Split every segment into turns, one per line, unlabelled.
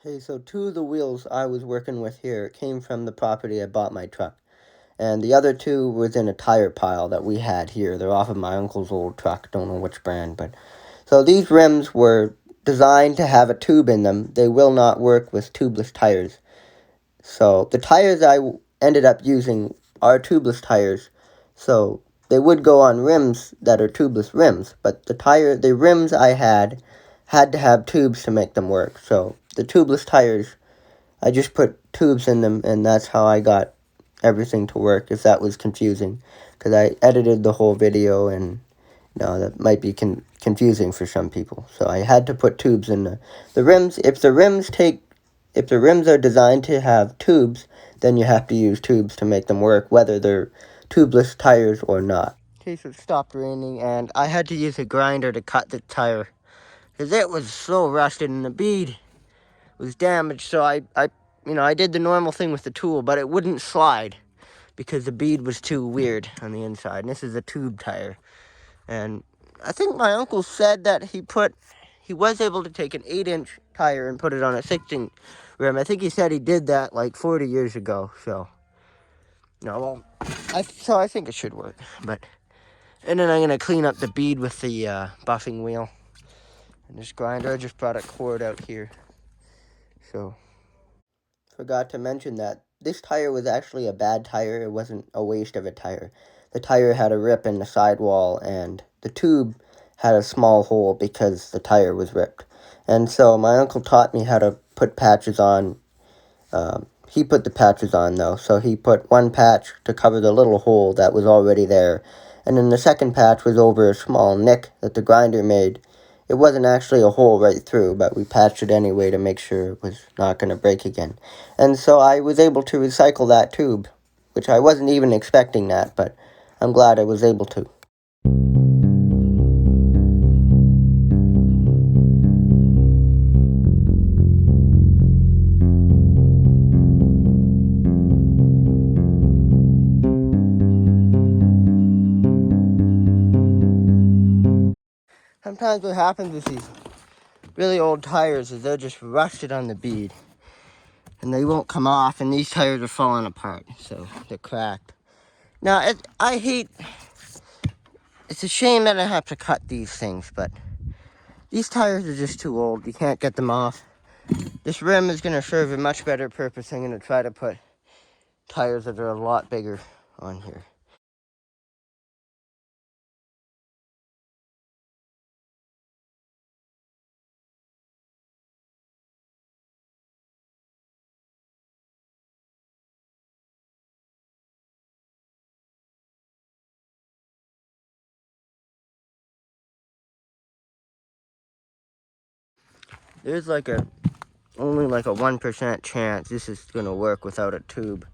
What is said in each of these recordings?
Hey, so two of the wheels I was working with here came from the property I bought my truck. And the other two was in a tire pile that we had here. They're off of my uncle's old truck. Don't know which brand, but so these rims were designed to have a tube in them. They will not work with tubeless tires. So the tires ended up using are tubeless tires. So they would go on rims that are tubeless rims, but the rims I had to have tubes to make them work. So the tubeless tires, I just put tubes in them, and that's how I got everything to work. If that was confusing, because I edited the whole video, and that might be confusing for some people. So I had to put tubes in the rims. If the rims are designed to have tubes, then you have to use tubes to make them work, whether they're tubeless tires or not. Okay, so it stopped raining, and I had to use a grinder to cut the tire, because it was so rusted, and the bead was damaged. So I did the normal thing with the tool, but it wouldn't slide because the bead was too weird on the inside. And this is a tube tire. And I think my uncle said that he was able to take an 8-inch tire and put it on a 6-inch rim. I think he said he did that like 40 years ago. So, no, well, I think it should work. And then I'm going to clean up the bead with the buffing wheel. And this grinder, I just brought a cord out here. So, forgot to mention that this tire was actually a bad tire. It wasn't a waste of a tire. The tire had a rip in the sidewall, and the tube had a small hole because the tire was ripped. And so my uncle taught me how to put patches on. He put the patches on, though. So he put one patch to cover the little hole that was already there. And then the second patch was over a small nick that the grinder made. It wasn't actually a hole right through, but we patched it anyway to make sure it was not going to break again. And so I was able to recycle that tube, which I wasn't even expecting that, but I'm glad I was able to. Sometimes what happens with these really old tires is they're just rusted on the bead, and they won't come off, and these tires are falling apart, so they're cracked. Now, it's a shame that I have to cut these things, but these tires are just too old. You can't get them off. This rim is going to serve a much better purpose. I'm going to try to put tires that are a lot bigger on here. There's only like a 1% chance this is going to work without a tube.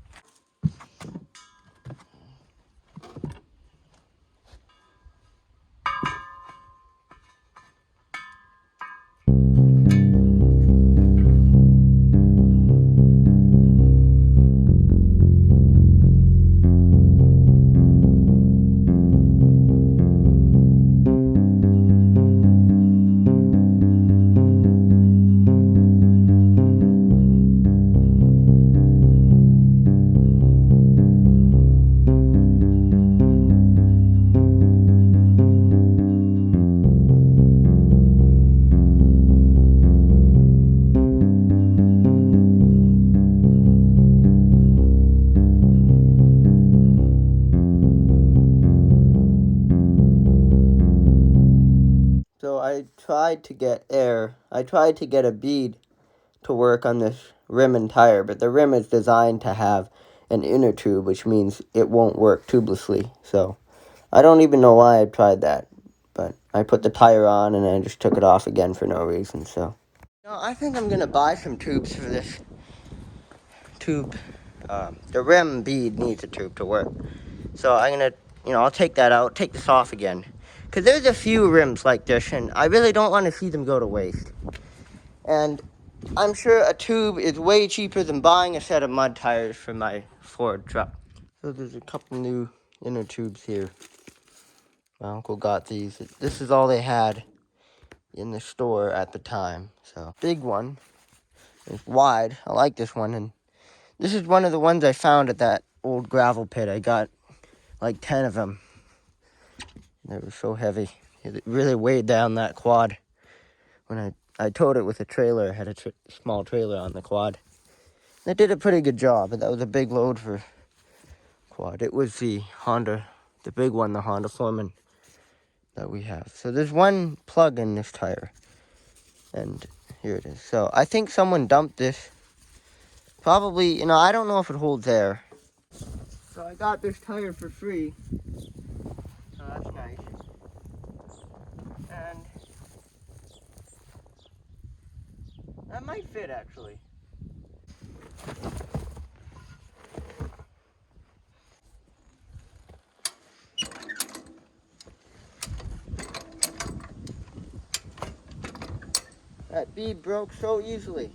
So I tried to get a bead to work on this rim and tire, but the rim is designed to have an inner tube, which means it won't work tubelessly. So I don't even know why I tried that, but I put the tire on and I just took it off again for no reason. So I think I'm gonna buy some tubes for this tube. The rim bead needs a tube to work, so I'm gonna, I'll take that out, take this off again, because there's a few rims like this, and I really don't want to see them go to waste. And I'm sure a tube is way cheaper than buying a set of mud tires for my Ford truck. So there's a couple new inner tubes here. My uncle got these. This is all they had in the store at the time. So big one. It's wide. I like this one, and this is one of the ones I found at that old gravel pit. I got like 10 of them. They were so heavy. It really weighed down that quad. When I towed it with a trailer, I had a small trailer on the quad. It did a pretty good job, but that was a big load for quad. It was the Honda, the big one, the Honda Foreman that we have. So there's one plug in this tire, and here it is. So I think someone dumped this. Probably, I don't know if it holds air. So I got this tire for free. So that's nice. And that might fit, actually. That bead broke so easily.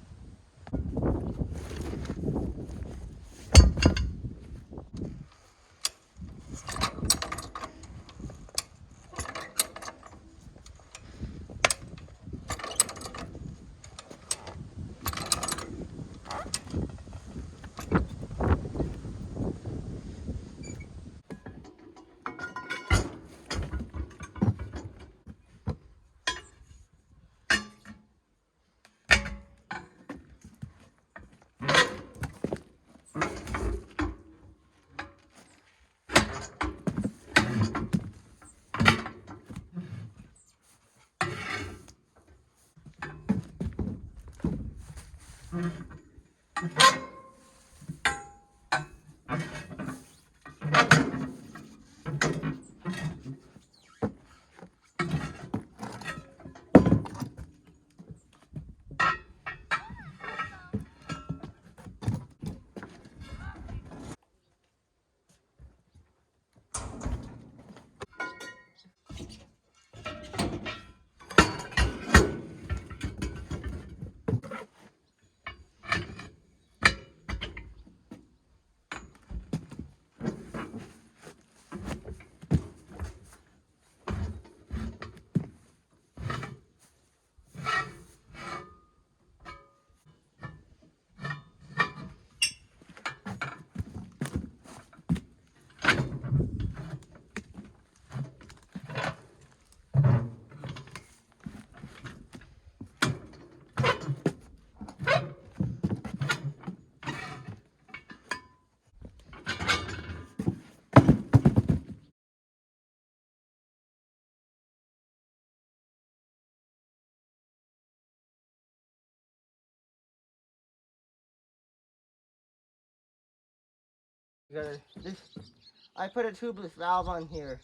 I put a tubeless valve on here,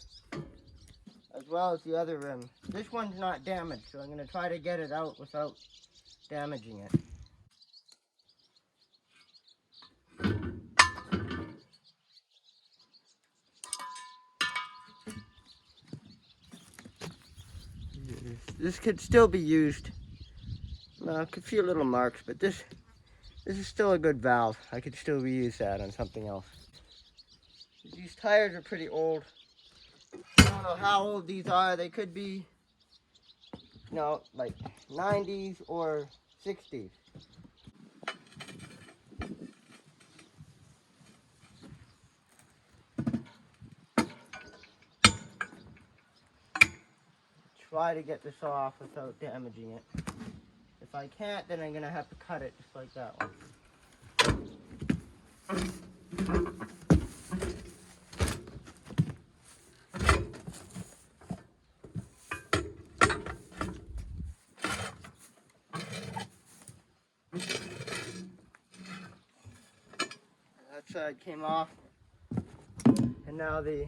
as well as the other rim. This one's not damaged, so I'm going to try to get it out without damaging it. This could still be used. I could see a little marks, but this is still a good valve. I could still reuse that on something else. These tires are pretty old. I don't know how old these are. They could be, like 90s or 60s. Try to get this off without damaging it. If I can't, then I'm going to have to cut it just like that one. That side came off. And now the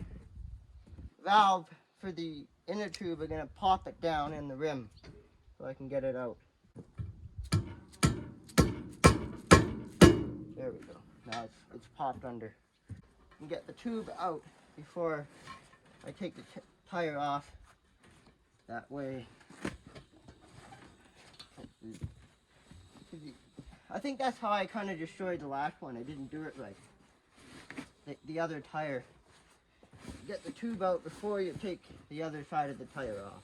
valve for the inner tube, are going to pop it down in the rim so I can get it out. There we go. Now it's popped under. And get the tube out before I take the tire off. That way, I think that's how I kind of destroyed the last one. I didn't do it right. The other tire. Get the tube out before you take the other side of the tire off.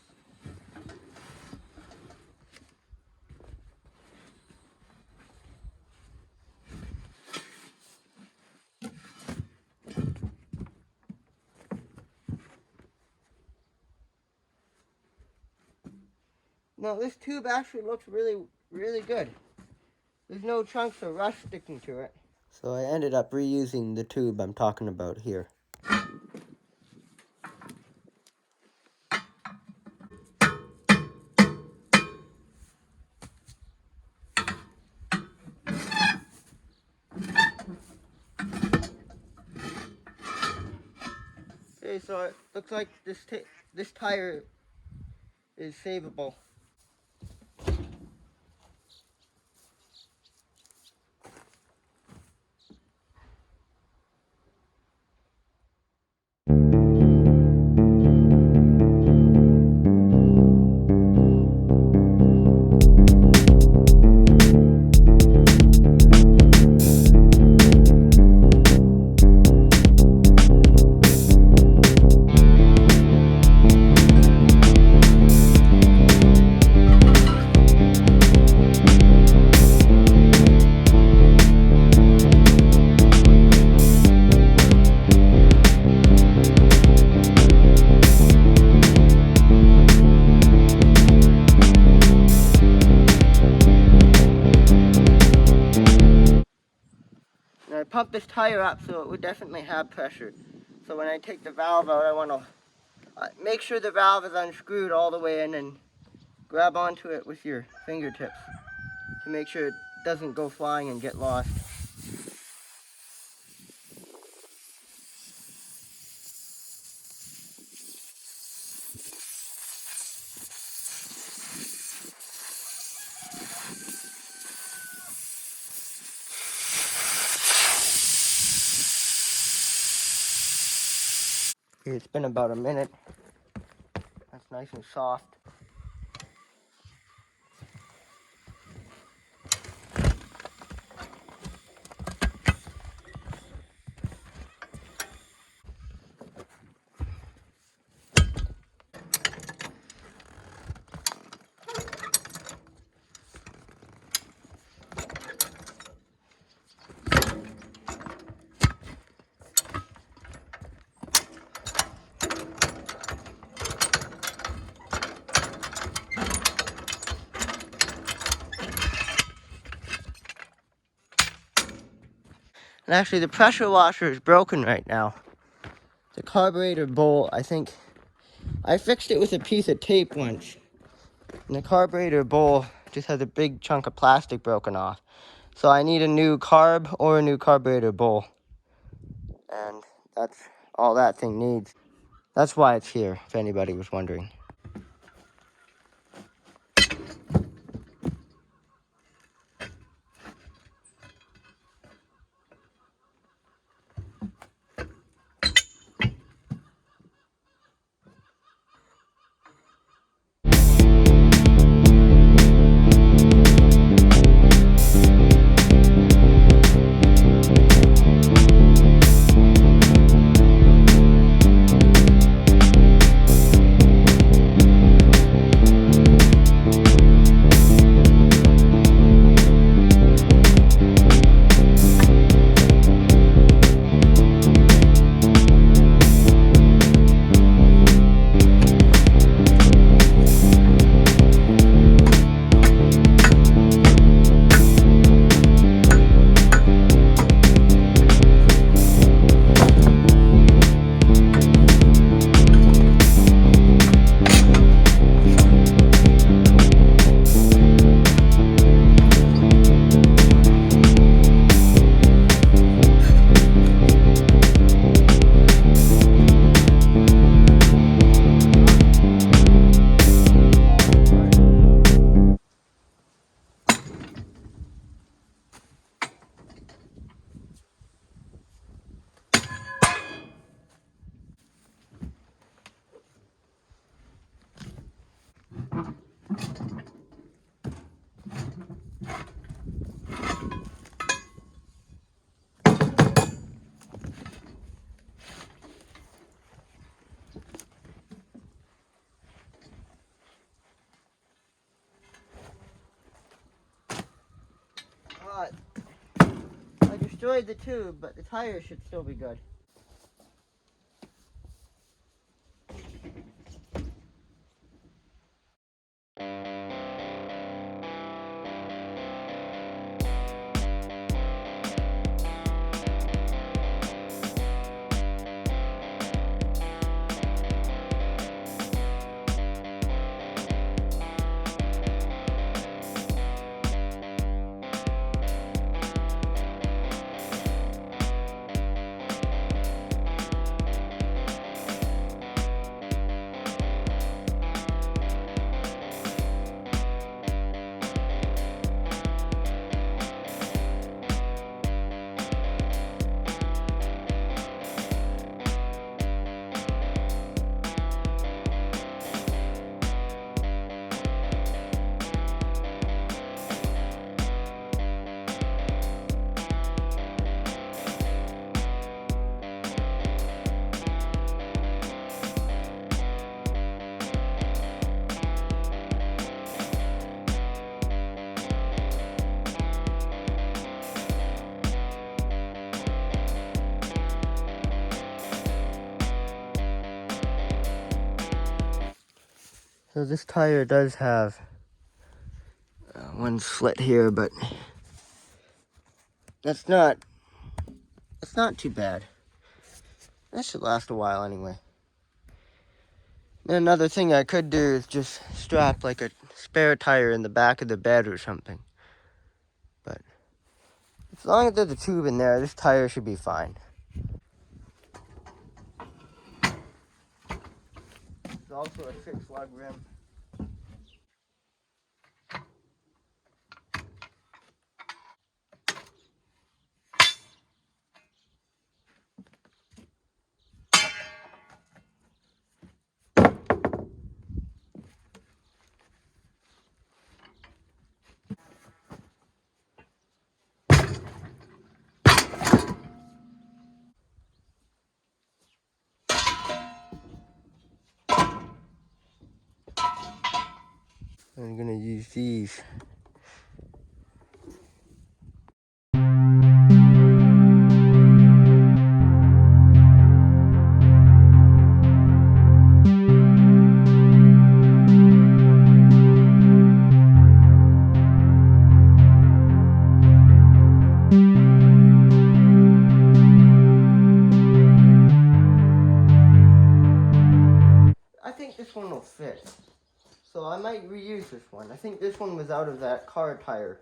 No, this tube actually looks really, really good. There's no chunks of rust sticking to it. So I ended up reusing the tube I'm talking about here. Okay, so it looks like this tire is savable. And I pumped this tire up so it would definitely have pressure. So when I take the valve out, I want to make sure the valve is unscrewed all the way in and grab onto it with your fingertips to make sure it doesn't go flying and get lost. It's been about a minute. That's nice and soft. And actually the pressure washer is broken right now. The carburetor bowl, I think, I fixed it with a piece of tape once. And the carburetor bowl just has a big chunk of plastic broken off. So I need a new carb or a new carburetor bowl. And that's all that thing needs. That's why it's here, if anybody was wondering. I destroyed the tube, but the tire should still be good. So this tire does have one slit here, but it's not too bad. That should last a while anyway. And another thing I could do is just strap like a spare tire in the back of the bed or something. But as long as there's a tube in there, this tire should be fine. There's also a 6-lug rim. I'm gonna use these. I think this one will fit. So I might reuse this one. I think this one was out of that car tire.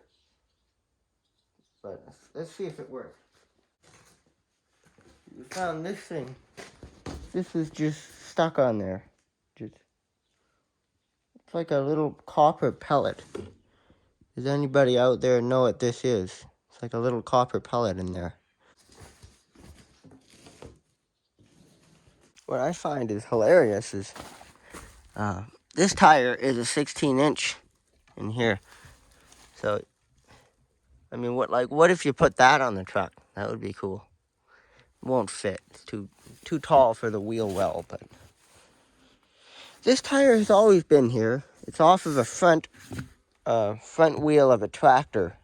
But let's see if it works. We found this thing. This is just stuck on there. It's like a little copper pellet. Does anybody out there know what this is? It's like a little copper pellet in there. What I find is hilarious is this tire is a 16-inch in here. So, I mean, what if you put that on the truck? That would be cool. It won't fit. It's too tall for the wheel well, but this tire has always been here. It's off of a front wheel of a tractor.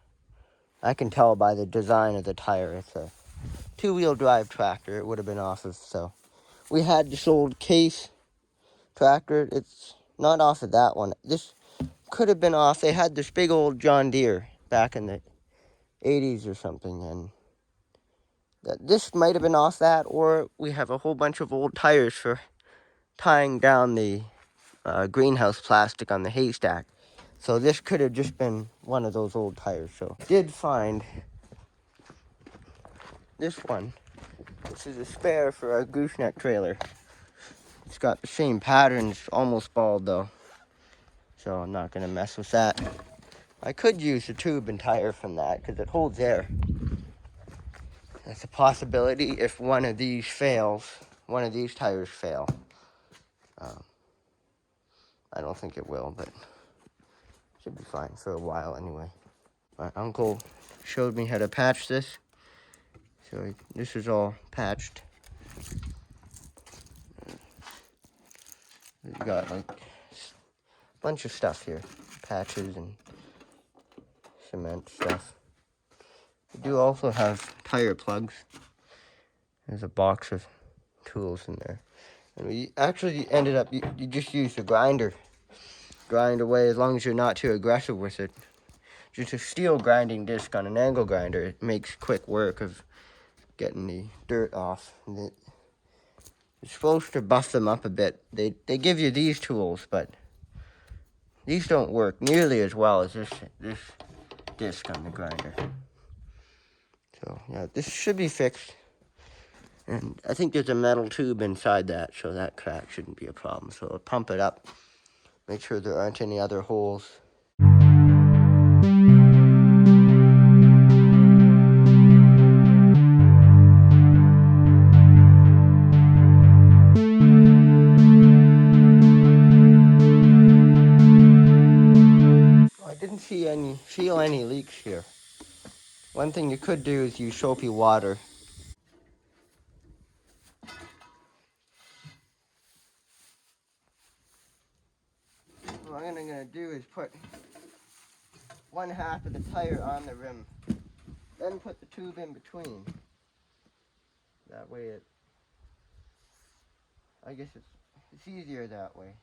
I can tell by the design of the tire. It's a 2-wheel drive tractor. It would have been off of, so we had this old Case tractor. It's not off of that one. This could have been off. They had this big old John Deere back in the 80s or something, and this might have been off that, or we have a whole bunch of old tires for tying down the greenhouse plastic on the haystack. So this could have just been one of those old tires. So did find this one. This is a spare for our gooseneck trailer. It's got the same pattern. It's almost bald though, so I'm not gonna mess with that. I could use a tube and tire from that because it holds air. That's a possibility if one of these fails, one of these tires fail. I don't think it will, but should be fine for a while anyway. My uncle showed me how to patch this. So this is all patched. We've got like a bunch of stuff here. Patches and cement stuff. We do also have tire plugs. There's a box of tools in there. And we actually ended up, you just use the grinder. Grind away as long as you're not too aggressive with it. Just a steel grinding disc on an angle grinder. It makes quick work of getting the dirt off. It's supposed to buff them up a bit. They give you these tools, but these don't work nearly as well as this disc on the grinder. So yeah, this should be fixed. And I think there's a metal tube inside that, so that crack shouldn't be a problem. So I'll pump it up, make sure there aren't any other holes. I didn't feel any leaks here. One thing you could do is use soapy water. What I'm gonna do is put one half of the tire on the rim, then put the tube in between. That way I guess it's easier that way.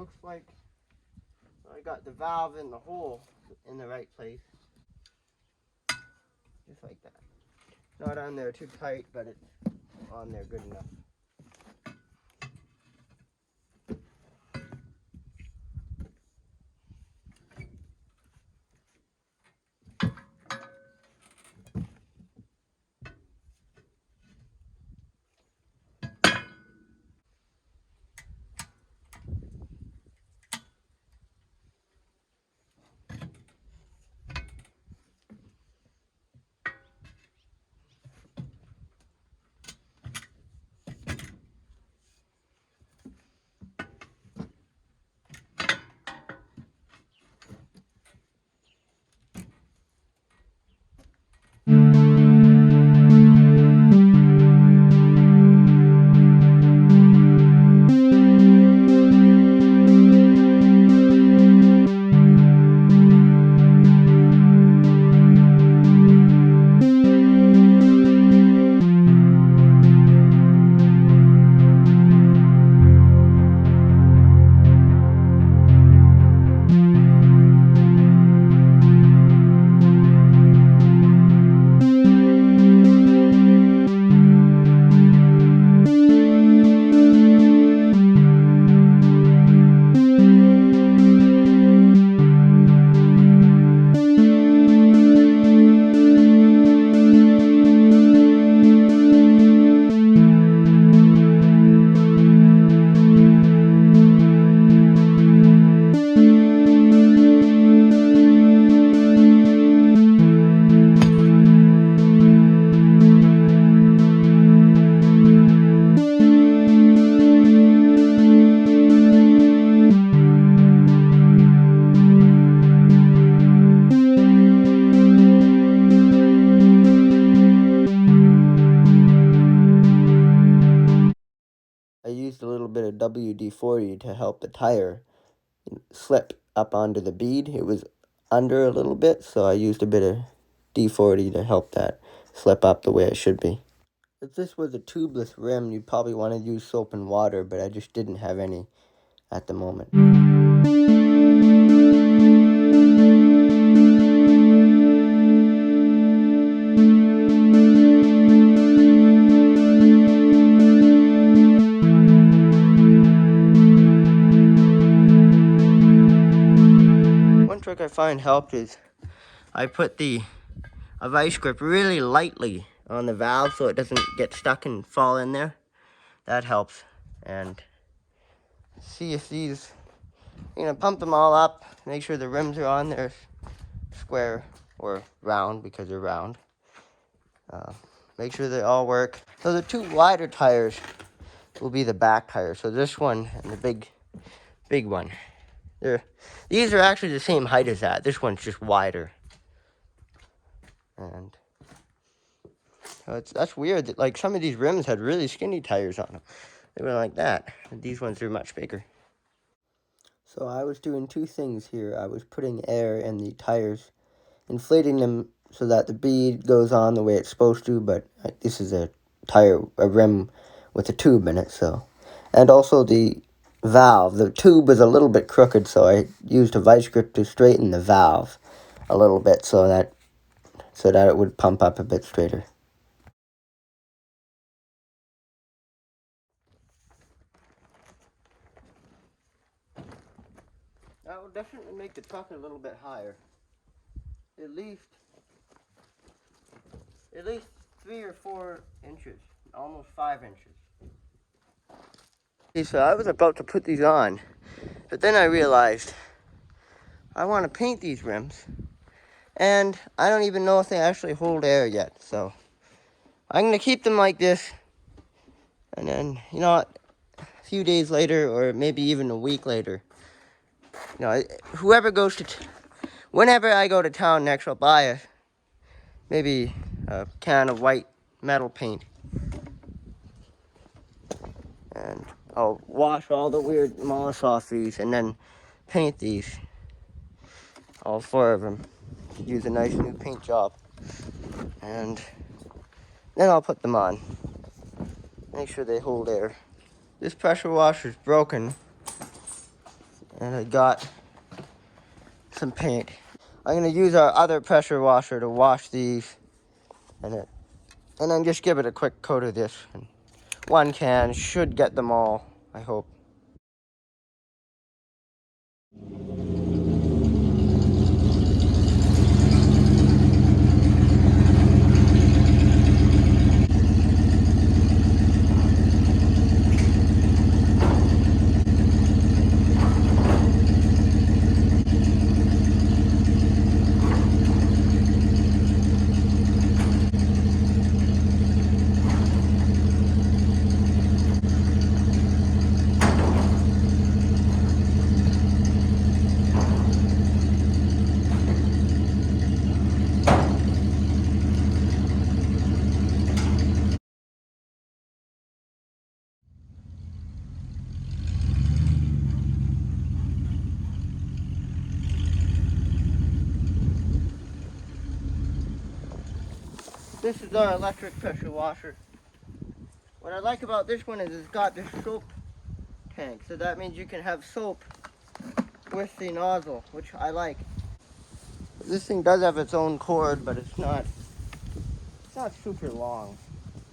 looks like I got the valve in the hole in the right place. Just like that. Not on there too tight, but it's on there good enough. I used a little bit of WD-40 to help the tire slip up onto the bead. It was under a little bit, so I used a bit of D40 to help that slip up the way it should be. If this was a tubeless rim, you'd probably want to use soap and water, but I just didn't have any at the moment. One trick I find helped is I put a vice grip really lightly on the valve so it doesn't get stuck and fall in there. That helps. And see if these, pump them all up, make sure the rims are on there square or round because they're round. Make sure they all work. So the two wider tires will be the back tires. So this one and the big one. These are actually the same height as that. This one's just wider. And that's weird that like some of these rims had really skinny tires on them. They were like that. And these ones are much bigger. So I was doing two things here. I was putting air in the tires, inflating them so that the bead goes on the way it's supposed to, but this is a rim with a tube in it, so. And also the valve. The tube was a little bit crooked, so I used a vice grip to straighten the valve a little bit so that it would pump up a bit straighter. That will definitely make the truck a little bit higher. At least 3 or 4 inches, almost 5 inches. Okay, so I was about to put these on, but then I realized I want to paint these rims, and I don't even know if they actually hold air yet, so I'm going to keep them like this, and then, a few days later, or maybe even a week later, whenever I go to town next, I'll buy maybe a can of white metal paint, and I'll wash all the weird moss off these, and then paint these, all 4 of them, use a nice new paint job, and then I'll put them on, make sure they hold air. This pressure washer is broken, And I got some paint. I'm going to use our other pressure washer to wash these. And then just give it a quick coat of this. And one can should get them all, I hope. This is our electric pressure washer. What I like about this one is it's got this soap tank, so that means you can have soap with the nozzle, which I like. This thing does have its own cord, but it's not super long.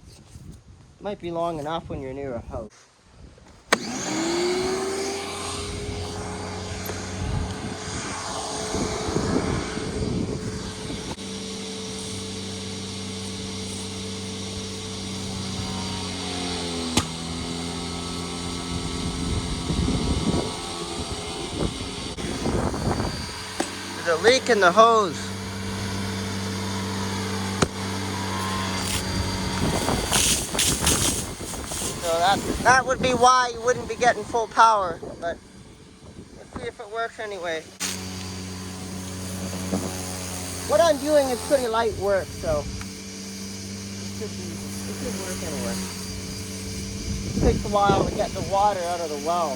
It might be long enough when you're near a house. There's a leak in the hose. So that would be why you wouldn't be getting full power, but let's see if it works anyway. What I'm doing is pretty light work, so it should work anyway. It takes a while to get the water out of the well.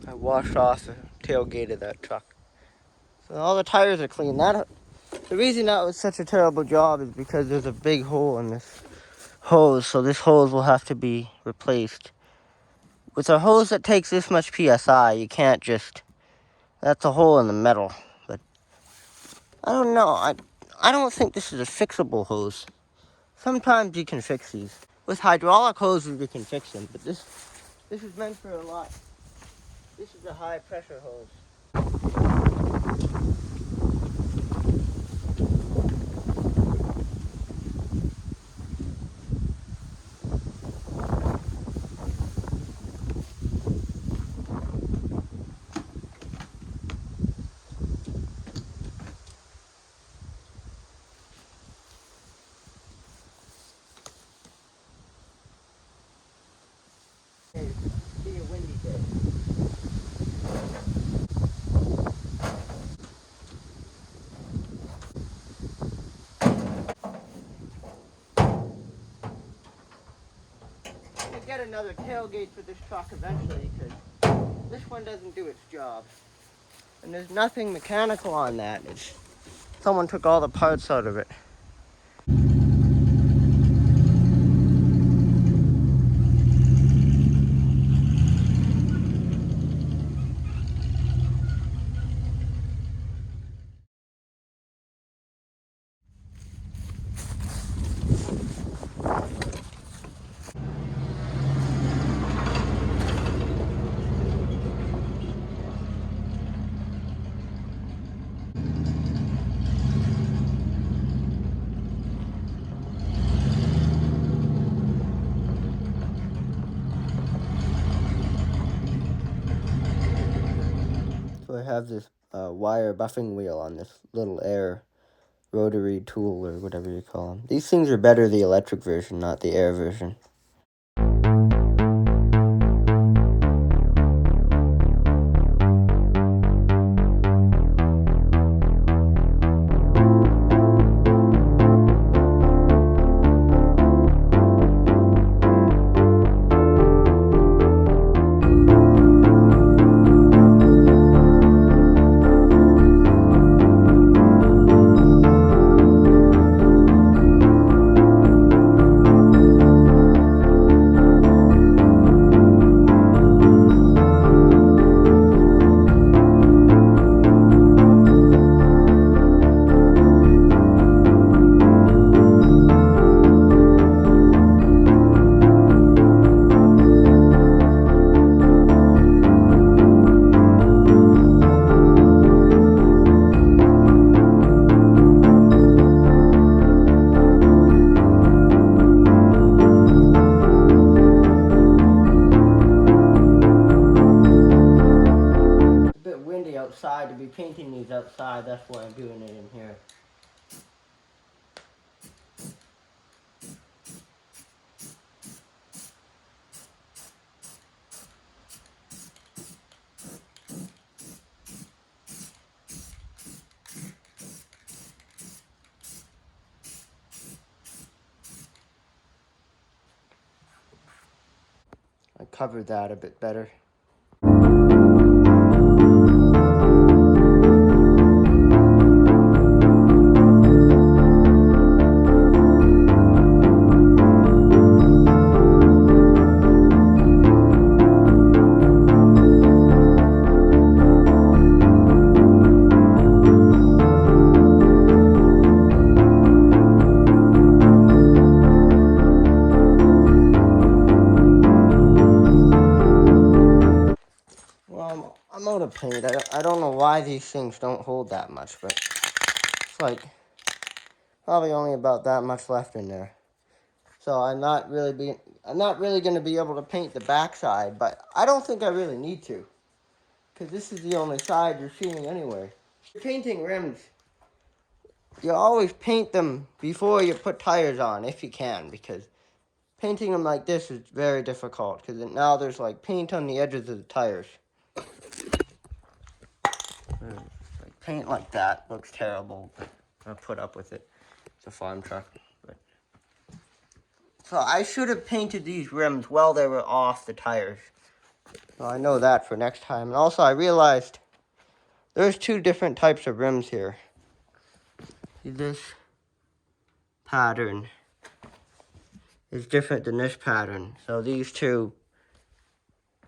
I washed off the tailgate of that truck. So all the tires are clean. The reason that was such a terrible job is because there's a big hole in this hose, so this hose will have to be replaced. With a hose that takes this much PSI, you can't just... That's a hole in the metal. But I don't know. I don't think this is a fixable hose. Sometimes you can fix these. With hydraulic hoses, you can fix them, but this is meant for a lot. This is a high pressure hose. Be a windy day. I'm gonna get another tailgate for this truck eventually, because this one doesn't do its job. And there's nothing mechanical on that. Someone took all the parts out of it. I have this wire buffing wheel on this little air rotary tool or whatever you call them. These things are better the electric version, not the air version. Outside to be painting these outside, that's why I'm doing it in here. I covered that a bit better. I'm out of paint. I don't know why these things don't hold that much, but it's like probably only about that much left in there. So I'm not really going to be able to paint the backside, but I don't think I really need to, because this is the only side you're seeing anyway. Painting rims, you always paint them before you put tires on, if you can, because painting them like this is very difficult, because now there's like paint on the edges of the tires. Like paint like that looks terrible, but I put up with it. It's a farm truck. But so I should have painted these rims while they were off the tires. So I know that for next time. And also I realized there's two different types of rims here. See, this pattern is different than this pattern. So these two,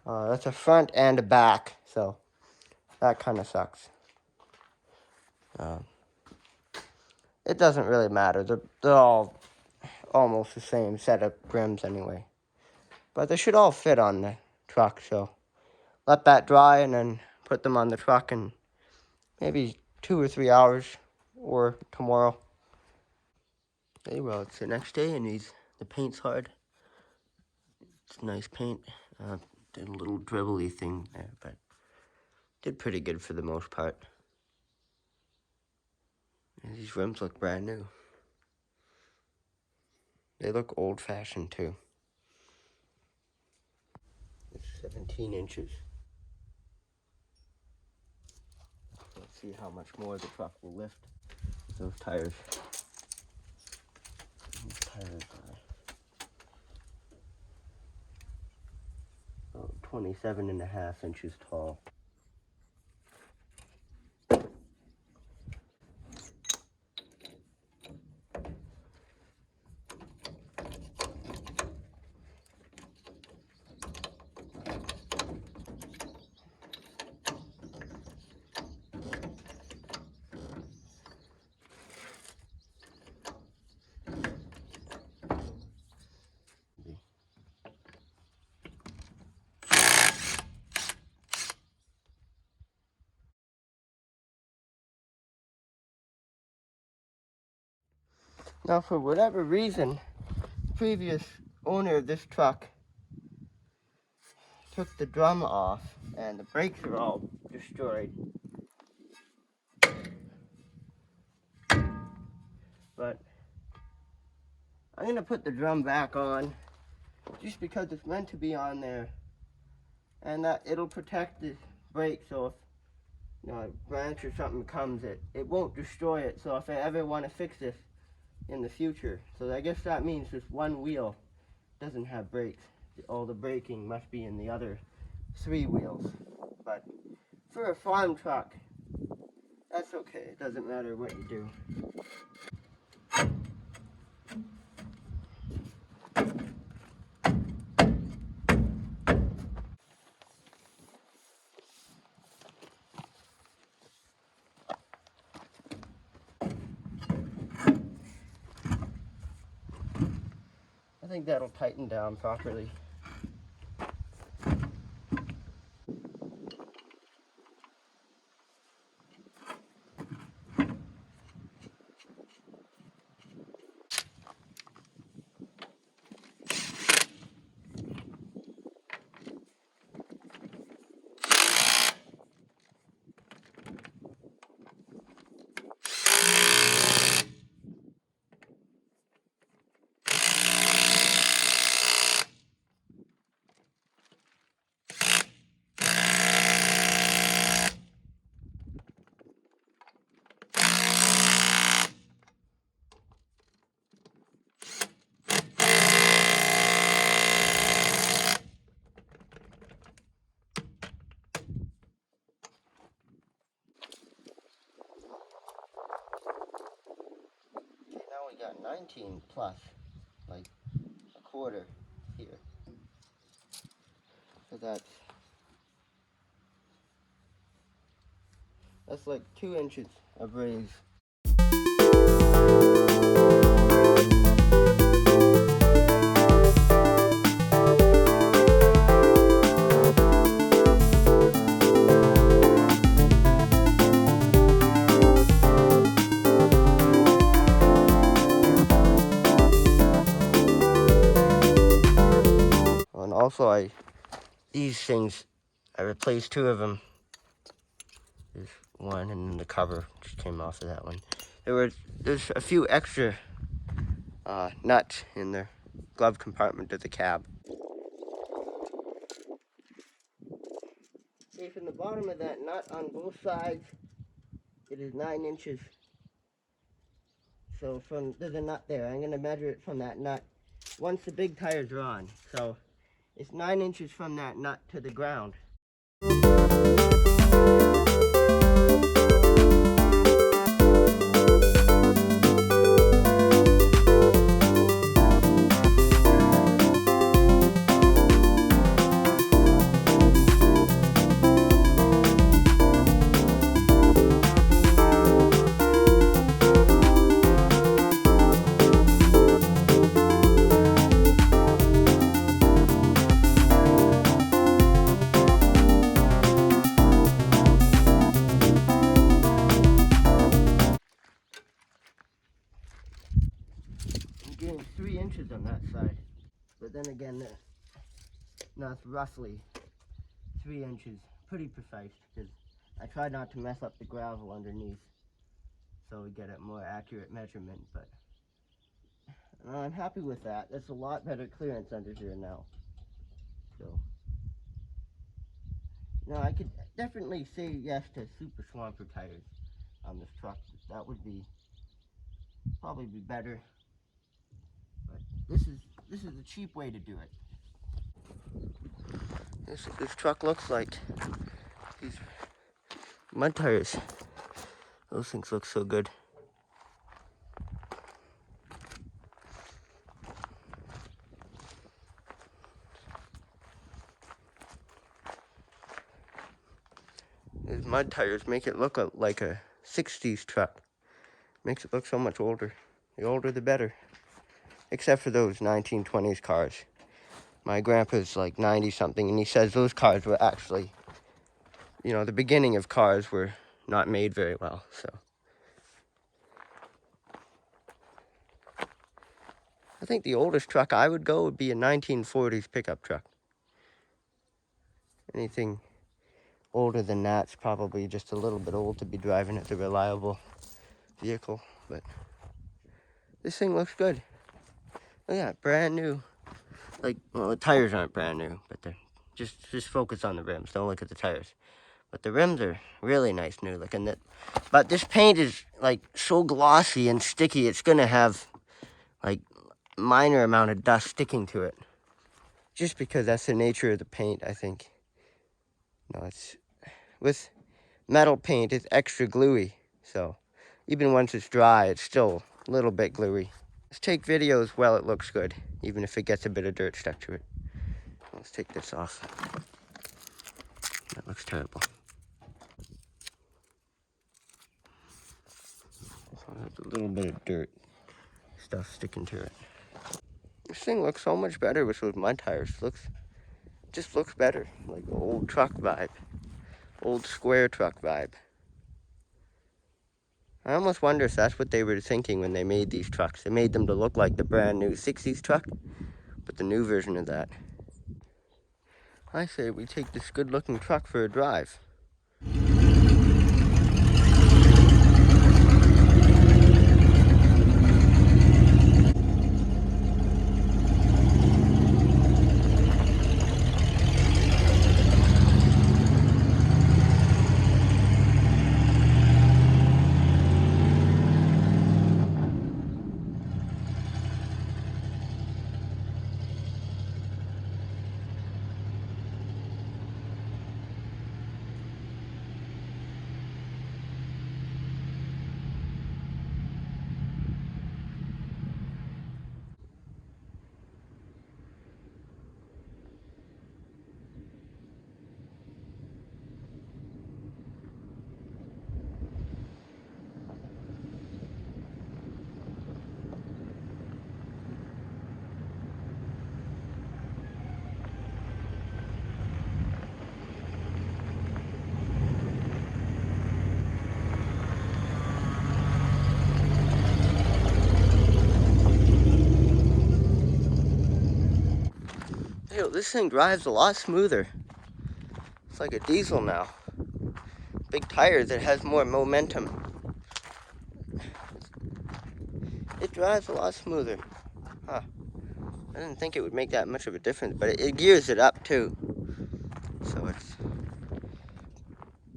that's a front and a back. So that kind of sucks. It doesn't really matter. They're all almost the same set of rims anyway. But they should all fit on the truck, so let that dry and then put them on the truck in maybe 2 or 3 hours or tomorrow. Okay, well, it's the next day and the paint's hard. It's nice paint. Did a little dribbly thing there, but did pretty good for the most part. And these rims look brand new. They look old-fashioned too. It's 17 inches. Let's see how much more the truck will lift with those tires. These tires are 27.5 inches tall. Now, for whatever reason, the previous owner of this truck took the drum off and the brakes are all destroyed. but I'm going to put the drum back on just because it's meant to be on there, and that it'll protect the brake, so if a branch or something comes, it won't destroy it. So if I ever want to fix this in the future, so I guess that means this one wheel doesn't have brakes. All the braking must be in the other 3 wheels. But for a farm truck, that's okay. It doesn't matter what you do. I think that'll tighten down properly. Now we got 19 plus, like a quarter here. So that's like 2 inches of raise. And also these things, I replaced 2 of them. There's one, and then the cover just came off of that one. There's a few extra nuts in the glove compartment of the cab. See, from the bottom of that nut on both sides, it is 9 inches. So there's a nut there. I'm going to measure it from that nut once the big tires are on. So it's 9 inches from that nut to the ground. Getting 3 inches on that side, but then again, that's roughly 3 inches, pretty precise, because I try not to mess up the gravel underneath, so we get a more accurate measurement. But I'm happy with that. That's a lot better clearance under here now. So I could definitely say yes to Super Swamper tires on this truck. That would probably be better. This is a cheap way to do it. This truck looks like these mud tires. Those things look so good. These mud tires make it look like a 60s truck. Makes it look so much older. The older the better. Except for those 1920s cars. My grandpa's like 90 something, and he says those cars were actually, the beginning of cars were not made very well, so. I think the oldest truck I would go would be a 1940s pickup truck. Anything older than that's probably just a little bit old to be driving as a reliable vehicle, but This thing looks good. Look at that, brand new. Like, well, the tires aren't brand new, but they're just focus on the rims. Don't look at the tires. But the rims are really nice new looking. But this paint is like so glossy and sticky. It's gonna have like minor amount of dust sticking to it. Just because that's the nature of the paint, I think. No, it's with metal paint, it's extra gluey. So even once it's dry, it's still a little bit gluey. Let's take videos while it looks good, even if it gets a bit of dirt stuck to it. Let's take this off. That looks terrible. So there's a little bit of dirt stuff sticking to it. This thing looks so much better with those mud tires. Just looks better, like the old truck vibe, old square truck vibe. I almost wonder if that's what they were thinking when they made these trucks. They made them to look like the brand new 60s truck, but the new version of that. I say we take this good looking truck for a drive. Hey, this thing drives a lot smoother. It's like a diesel now. Big tires, it has more momentum. It drives a lot smoother. Huh. I didn't think it would make that much of a difference, but it gears it up too. So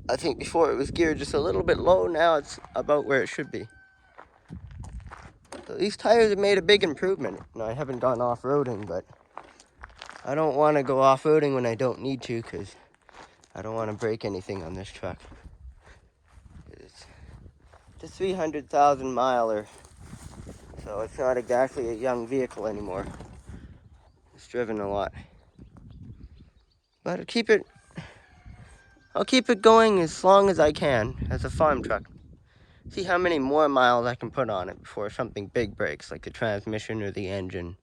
I think before it was geared just a little bit low, now it's about where it should be. So these tires have made a big improvement. Now, I haven't gone off-roading, but I don't want to go off-roading when I don't need to, because I don't want to break anything on this truck. It's a 300,000 miler, so it's not exactly a young vehicle anymore. It's driven a lot. But I'll keep it going as long as I can as a farm truck. See how many more miles I can put on it before something big breaks, like the transmission or the engine,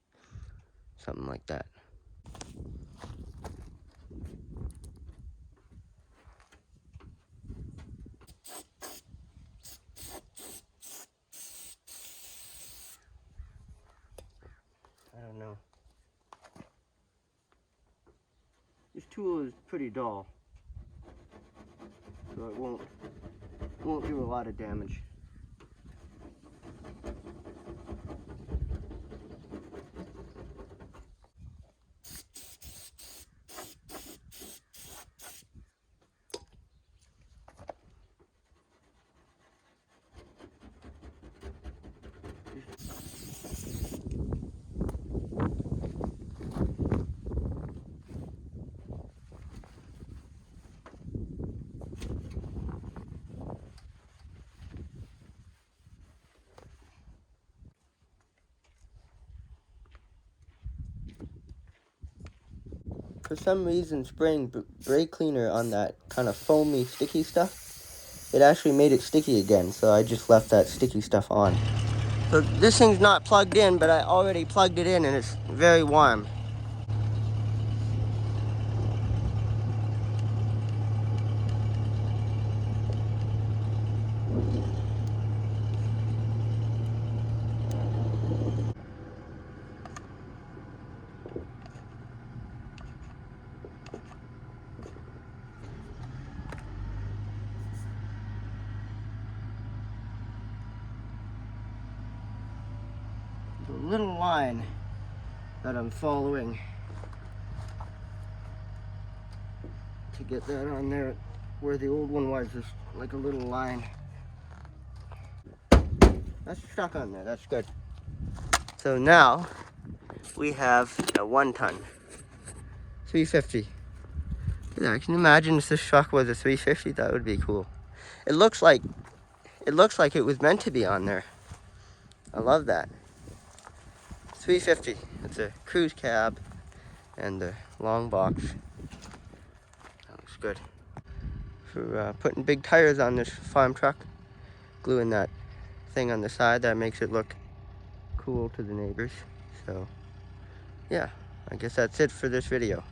something like that. I don't know. This tool is pretty dull, so it won't do a lot of damage. For some reason, spraying brake cleaner on that kind of foamy, sticky stuff, it actually made it sticky again, so I just left that sticky stuff on. So this thing's not plugged in, but I already plugged it in and it's very warm. little line that I'm following to get that on there where the old one was, just like a little line. That's stuck on there, that's good. So now we have a 1 ton, 350. Yeah, can you imagine if this truck was a 350? That would be cool. It looks like it was meant to be on there. I love that. 350. It's a cruise cab and the long box. That looks good. For putting big tires on this farm truck, gluing that thing on the side that makes it look cool to the neighbors. So yeah, I guess that's it for this video.